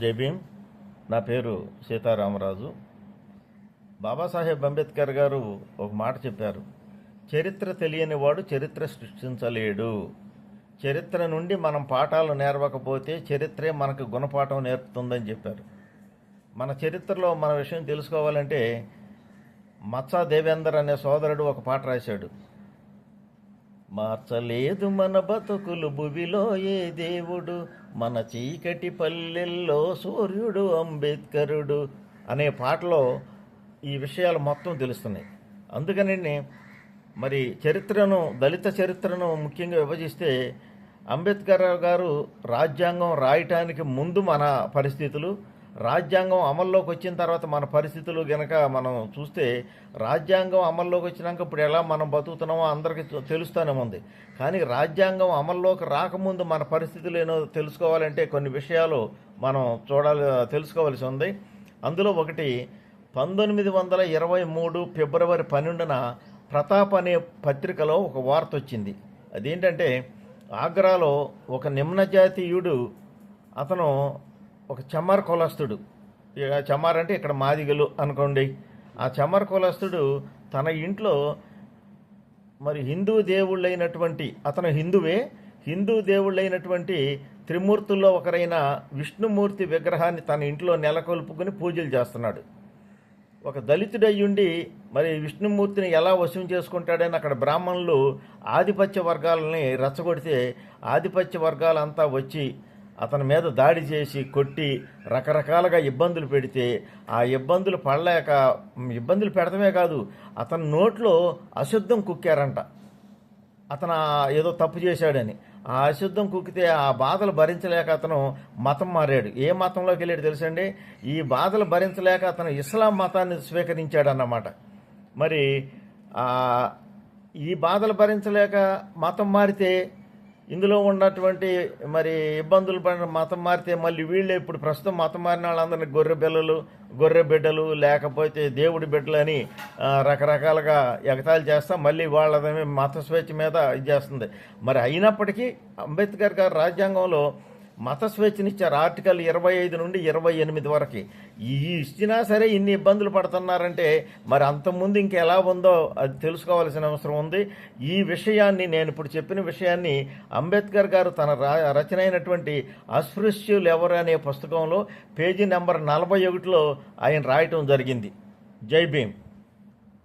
జై భీమ్. నా పేరు సీతారామరాజు. బాబాసాహెబ్ అంబేద్కర్ గారు ఒక మాట చెప్పారు, చరిత్ర తెలియని వాడు చరిత్ర సృష్టించలేడు. చరిత్ర నుండి మనం పాఠాలు నేర్వకపోతే చరిత్రే మనకు గుణపాఠం నేర్పుతుందని చెప్పారు. మన చరిత్రలో మన విషయం తెలుసుకోవాలంటే మత్సా దేవేందర్ అనే సోదరుడు ఒక పాట రాశాడు. మార్చలేదు మన బతుకులు భువిలో ఏ దేవుడు, మన చీకటి పల్లెల్లో సూర్యుడు అంబేద్కరుడు అనే పాటలో ఈ విషయాలు మొత్తం తెలుస్తున్నాయి. అందుకని మరి చరిత్రను, దళిత చరిత్రను ముఖ్యంగా విభజిస్తే అంబేద్కర్ గారు రాజ్యాంగం రాయటానికి ముందు మన పరిస్థితులు, రాజ్యాంగం అమల్లోకి వచ్చిన తర్వాత మన పరిస్థితులు గనక మనం చూస్తే, రాజ్యాంగం అమల్లోకి వచ్చినాక ఇప్పుడు ఎలా మనం బతుకుతున్నామో అందరికీ తెలుస్తూనే ఉంది. కానీ రాజ్యాంగం అమల్లోకి రాకముందు మన పరిస్థితులు ఏనో తెలుసుకోవాలంటే కొన్ని విషయాలు మనం తెలుసుకోవాల్సి ఉంది. అందులో ఒకటి, 1923 ఫిబ్రవరి 12న ప్రతాప్ అనే పత్రికలో ఒక వార్త వచ్చింది. అదేంటంటే ఆగ్రాలో ఒక నిమ్న జాతీయుడు, అతను ఒక చమార్ కులస్తుడు, చమార్ అంటే ఇక్కడ మాదిగలు అనుకోండి. ఆ చమార్ కులస్తుడు తన ఇంట్లో మరి హిందూ దేవుళ్ళైనటువంటి, అతను హిందూ దేవుళ్ళైనటువంటి త్రిమూర్తుల్లో ఒకరైన విష్ణుమూర్తి విగ్రహాన్ని తన ఇంట్లో నెలకొల్పుకుని పూజలు చేస్తున్నాడు. ఒక దళితుడయ్యుండి మరి విష్ణుమూర్తిని ఎలా వశం చేసుకుంటాడని అక్కడ బ్రాహ్మణులు ఆధిపత్య వర్గాలని రెచ్చగొడితే, ఆధిపత్య వర్గాలంతా వచ్చి అతని మీద దాడి చేసి కొట్టి రకరకాలుగా ఇబ్బందులు పెడితే, ఆ ఇబ్బందులు పెడతమే కాదు, అతని నోట్లో అశుద్ధం కుక్కారంట. అతను ఏదో తప్పు చేశాడని ఆ అశుద్ధం కుక్కితే ఆ బాధలు భరించలేక అతను మతం మారాడు. ఏ మతంలోకి వెళ్ళాడు తెలుసండి? ఈ బాధలు భరించలేక అతను ఇస్లాం మతాన్ని స్వీకరించాడన్నమాట. మరి ఈ బాధలు భరించలేక మతం మారితే, ఇందులో ఉన్నటువంటి మరి ఇబ్బందులు పడిన మతం మారితే, మళ్ళీ వీళ్ళే ఇప్పుడు ప్రస్తుతం మతం మారిన వాళ్ళందరినీ గొర్రె బిడ్డలు లేకపోతే దేవుడి బిడ్డలు అని రకరకాలుగా ఎగతాళి చేస్తాం. మళ్ళీ వాళ్ళ మత స్వేచ్ఛ మీద ఇది చేస్తుంది. మరి అయినప్పటికీ అంబేద్కర్ గారు రాజ్యాంగంలో మత స్వేచ్ఛనిచ్చారు. ఆర్టికల్ 25 నుండి 28 వరకు. ఈ ఇచ్చినా సరే ఇన్ని ఇబ్బందులు పడుతున్నారంటే మరి అంతకుముందు ఇంకెలా ఉందో అది తెలుసుకోవాల్సిన అవసరం ఉంది. ఈ విషయాన్ని, నేను ఇప్పుడు చెప్పిన విషయాన్ని అంబేద్కర్ గారు తన రచన అయినటువంటి అస్పృశ్యులు ఎవరు అనే పుస్తకంలో పేజీ నెంబర్ 41లో ఆయన రాయటం జరిగింది. జై భీమ్.